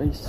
guys.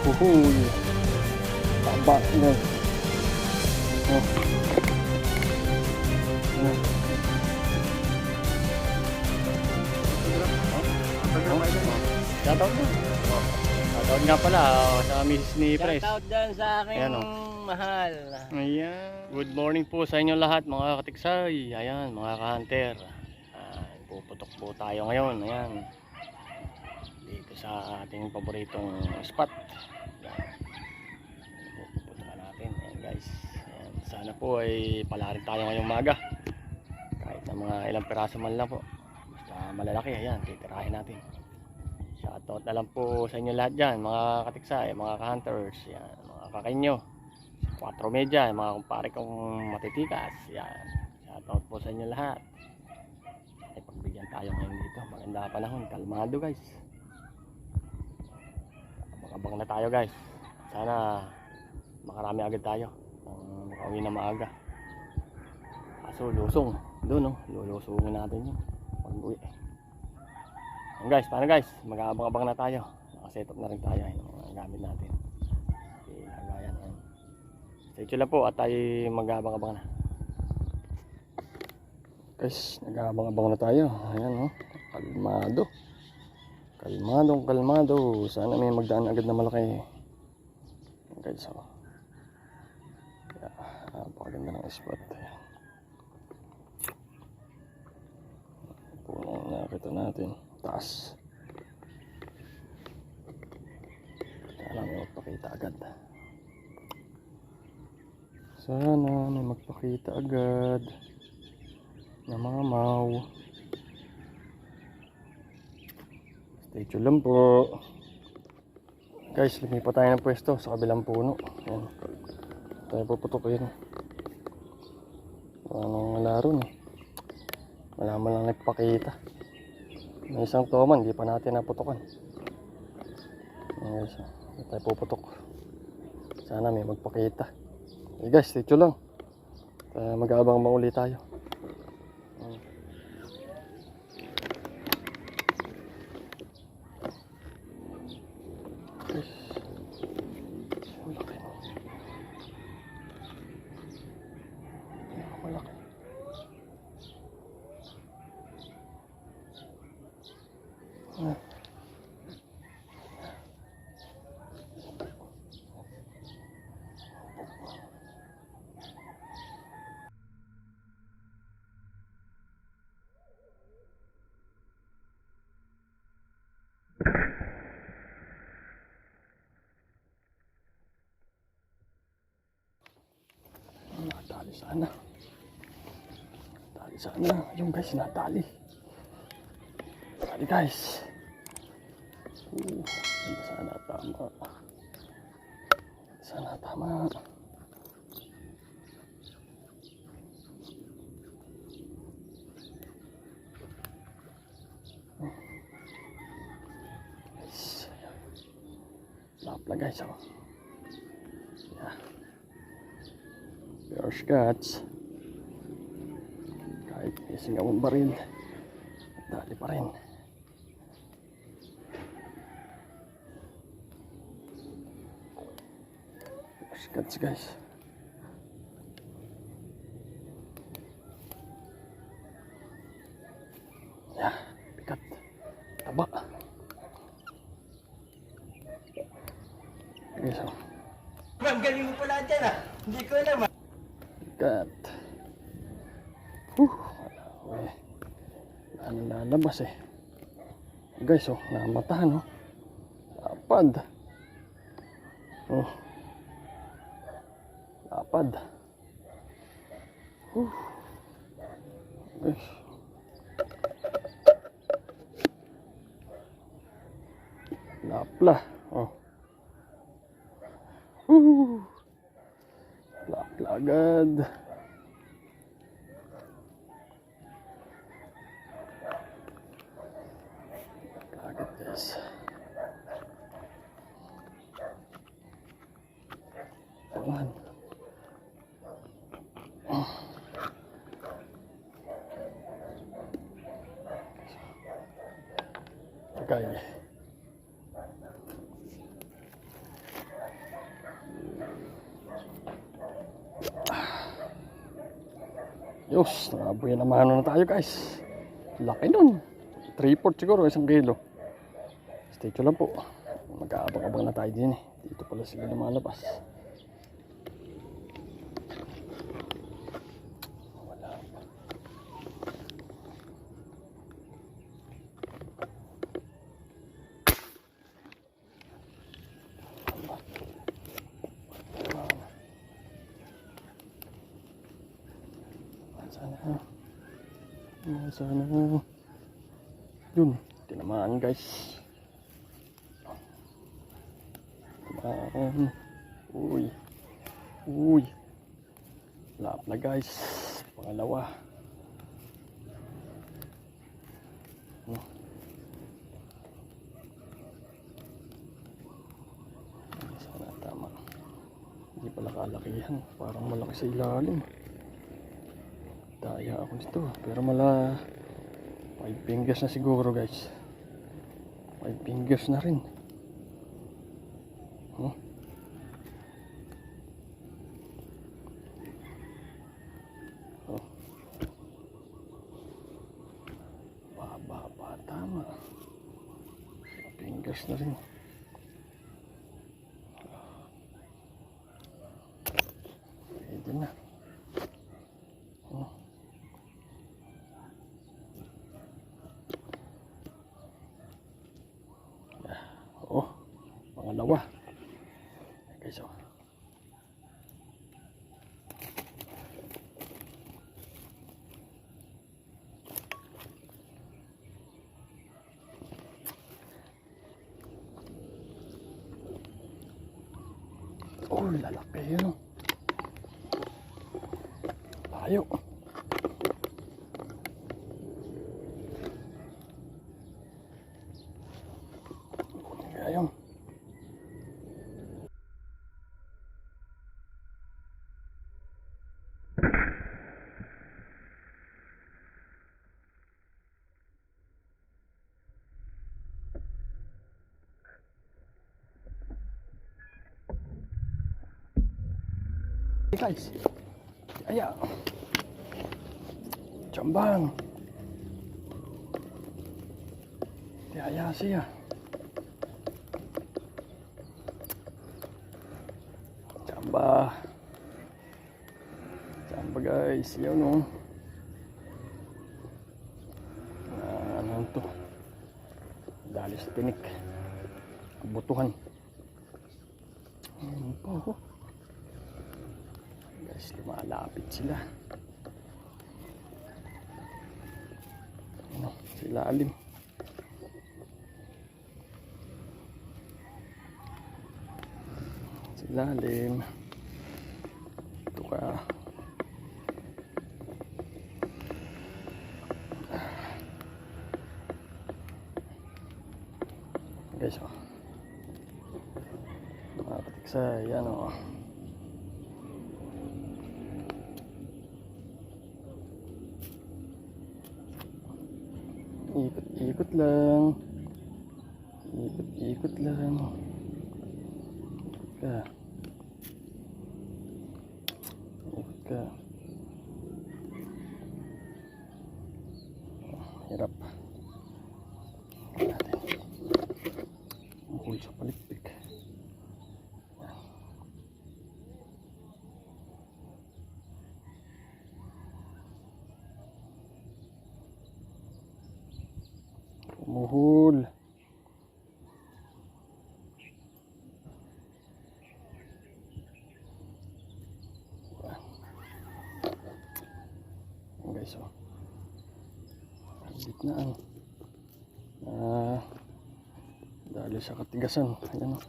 Uhuy, taba na. Shoutout na. Shoutout nga pala sa Mrs. ni Pres. Shoutout dyan sa aking mahal. Ayan. Good morning po sa inyo lahat mga katiksay. Ayan mga ka-hunter. Puputok po tayo ngayon. Ayan. Dito sa ating paboritong spot. Puputokan natin. Ayan guys. Ayan. Sana po ay palarin tayo ngayong maga. Kahit na mga ilang piraso man lang po. Basta malalaki. Ayan. Titirahin natin. Shoutout na lang po sa inyo lahat dyan. Mga katiksay, mga ka-hunters. Ayan. Mga kakanyo. 4 media. Mga kumpare kong matitikas. Ayan. Shoutout po sa inyo lahat. Ay pagbigyan tayo ngayon dito. Maganda panahon. Kalmado guys. Abang na tayo guys. Sana makarami agad tayo. Makauwi na maaga. Kaso lusong. Doon lulusungin natin yun. Pag-uwi. Guys, paano guys? Mag-abang-abang na tayo. Nakaset up na rin tayo. Yung mga gamit natin. Okay, hagayan. Stay tuned lang po at tayo mag-abang-abang na. Guys, nag-abang-abang na tayo. Ayan kalmado. Kalmado. Sana may magdaan agad na malaki. Guys, napakaganda ng spot. Punong nakita natin. Taas. Sana may magpakita agad. Sana may magpakita agad na mga maw. Stay tuned lang po. Guys, lumipat tayo ng pwesto sa kabilang puno. Ayan. Tayo puputok yun. Anong laro na. Wala man lang nagpakita. May isang toman, di pa natin naputokan. Ayan guys, tayo puputok. Sana may magpakita. Okay guys, stay tuned lang. Mag-aabang mauli tayo. Natali sana. Yung guys, natali. Natali guys. Sana tama. Sana tama. Guys. Lapla guys. Yeah. Pure shots. Kahit ising among baril, dali pa rin. Pure shots guys. Ang galing mo pala dyan ah. Hindi ko alam ah. Bigat. Wala. Ano lalabas eh. Guys, oh, namatahan, oh. Lapad. Oh. Lapad. Guys. Lapla. Oh. Lapla agad. Agad, guys. Ayan. Tagay. Yos, nakabuhay na mano na tayo guys. Laki nun. 3/4 siguro, 1 kilo. Stay tuned lang po. Mag-aabang-abang na tayo din eh. Dito pala sila lumalabas. Wala pa. Sana yun, tinamaan guys. Tinamaan. Uy lap na guys, pangalawa. Sana tama. Hindi pala kalakihan, parang malaki sa ilalim. Daya ako nito, pero 5 fingers na siguro guys. 5 fingers na rin. Oh. Oh. Baba, tama. 5 fingers na rin. Pwede na. Oh. Pangalawa. Okay, so. Oh, lalaki yun. Tayo. Ayun. Guys, ayan, jambang, ayan siya, jamba guys, yun o, ano to, dali sa tinik, butuhan, ano po, guys, lumalapit sila. Ano, sila alim. Sila alim. Ito ka. Guys, oh. Makapatik sa, yan o. Ikot lang. Ikot lang. Ikot ka. Hirap. Natin. Mukul sa palitpik. Buhol. Ayan guys, oh. Gitnaan. Dahil sa katigasan. Ayan, oh.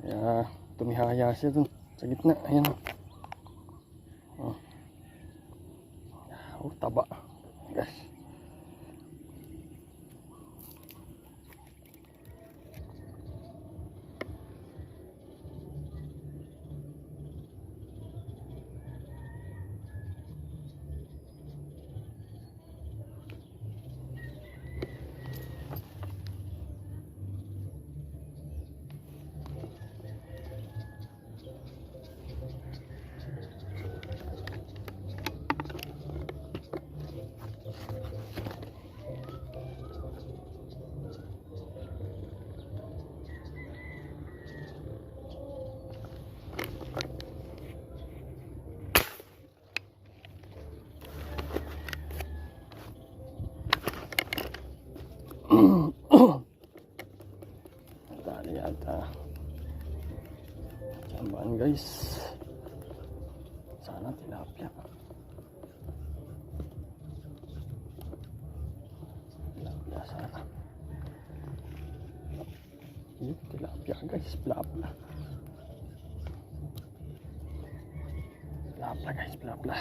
Kaya tumihaya siya dun sa gitna. Ayan, oh. Oh, taba. Guys. Dali yata. Jamban guys. Sana tilapia. Tilapia sana. Yun, tilapia guys. Blabla. Blabla guys. Blabla.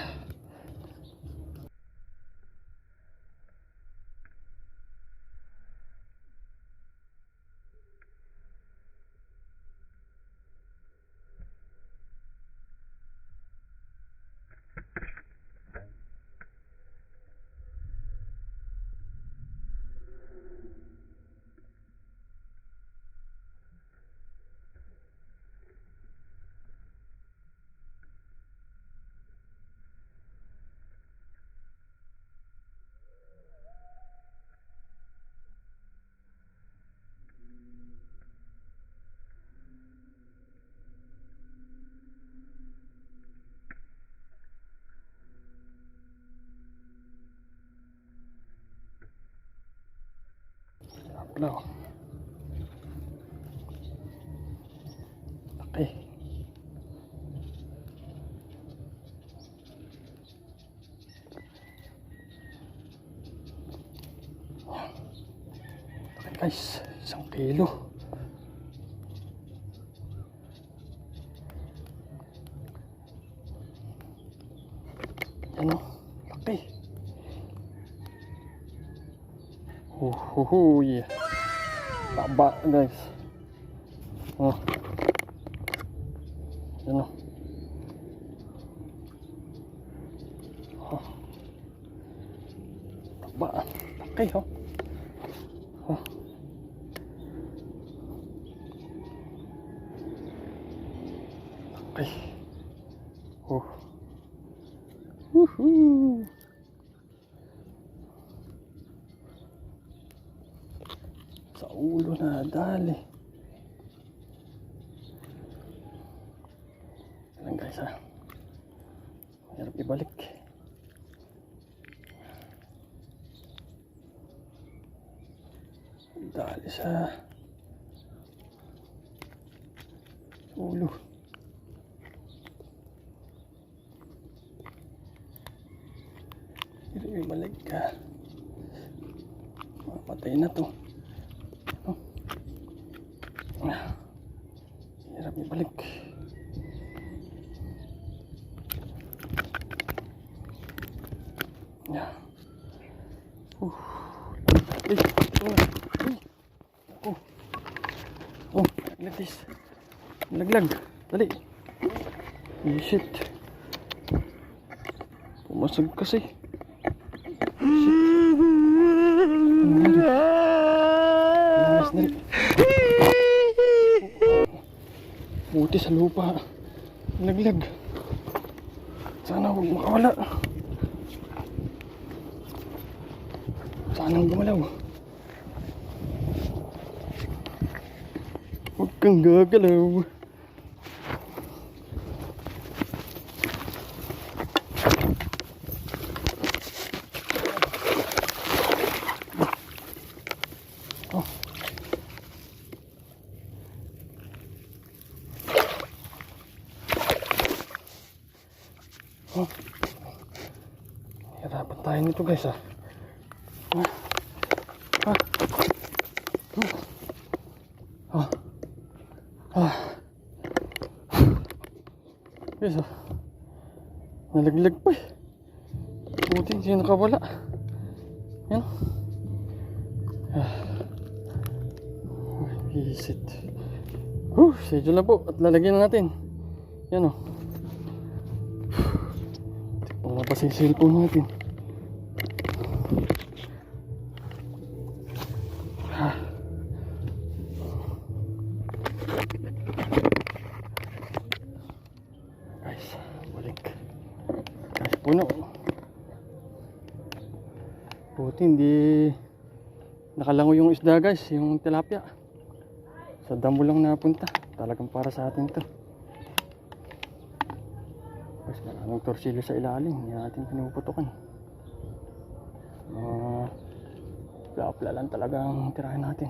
Blabla. Okay. Okay guys, 1 kilo. Ano? Laki. Yeah. Taba guys. Oh. Ano? Oh. Taba. Laki oh. Oh. Laki. Oh. Woohoo. Sa ulo na dali. Ayan guys ha. Hirap ibalik. Dali sa ulo. Hirap ibalik ka. Patay na to. Hirap ibalik. Yeah. Ay, oh. Oh, lagis. Laglag. Dali. Oh, shit. Pumasag kasi. Shit. Dali. Buti sa lupa. Laglag. Sana huwag makawala. Sana gumalaw. Huwag kang gagalaw. Oh. Hirapan tayo nito guys ah. Ah. Ah. Guys ah. Nalaglag pa eh. Buti hindi nakawala. Yan. Visit. Schedule na po at lalagyan na natin. Yan o. Panglapas yung cellphone natin. Guys, balik. Guys, puno. Buti hindi nakalango yung isda guys, yung tilapia. Sa damo lang napunta. Talagang para sa atin to. Guys, maraming torsilyo sa ilalim. Hindi natin pinuputukan. Plapla lang talagang tirahin natin.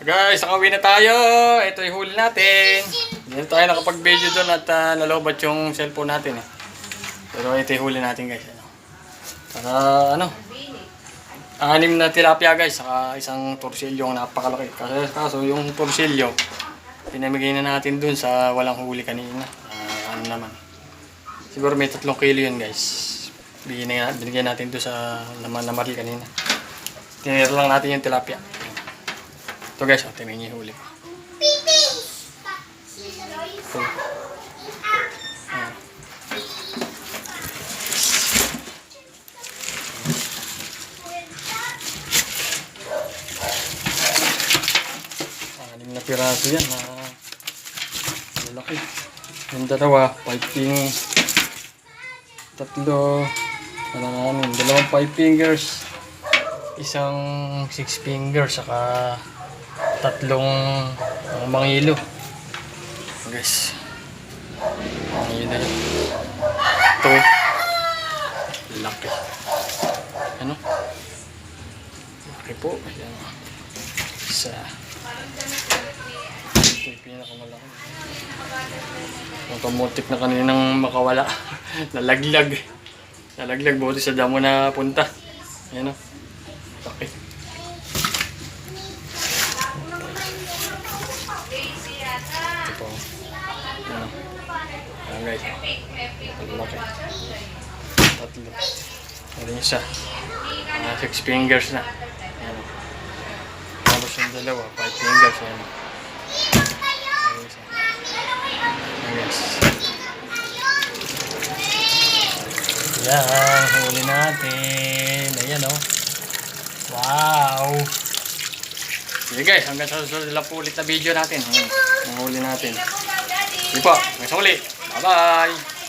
Guys, nakauwi na tayo. Ito yung huli natin. Hindi tayo nakapag-video doon at nalobat yung cellphone natin eh. Pero ito yung huli natin guys. Para ano? 6 na tilapia guys, saka isang torsilyo napakalaki. Kaso yung torsilyo, pinamigay na natin dun sa walang huli kanina. Ano naman. Siguro may 3 kilo yun guys. Binigyan natin dun sa naman na maril kanina. Tinira lang natin yung tilapia. Ito guys, tingnan niyo yung huli. Ito. Piraso yan na malaki. Yung dalawa, 5 tatlo, dalawang 5 fingers, isang 6 fingers, saka 3 mangilo. Guys, mangilo yan. Ito, laki. Ano? Laki po. Ayan. Isa. Ito yung pinakamalaki. Ang kamutik na kaninang makawala. Nalaglag. Nalaglag buti sa damo na punta. Ayan o. Laki. Ito po. Ayan o. Ayan guys. Laki. 3. Ayan yung isa. 6 fingers na. Ayan o. Tapos yung dalawa, 5 fingers. Ayan o. Yan, huli natin. Ayan o. Wow. Sige guys, hanggang sa susunod lang po ulit na video natin. Ang huli natin. Sige po, hanggang sa uli. Bye bye.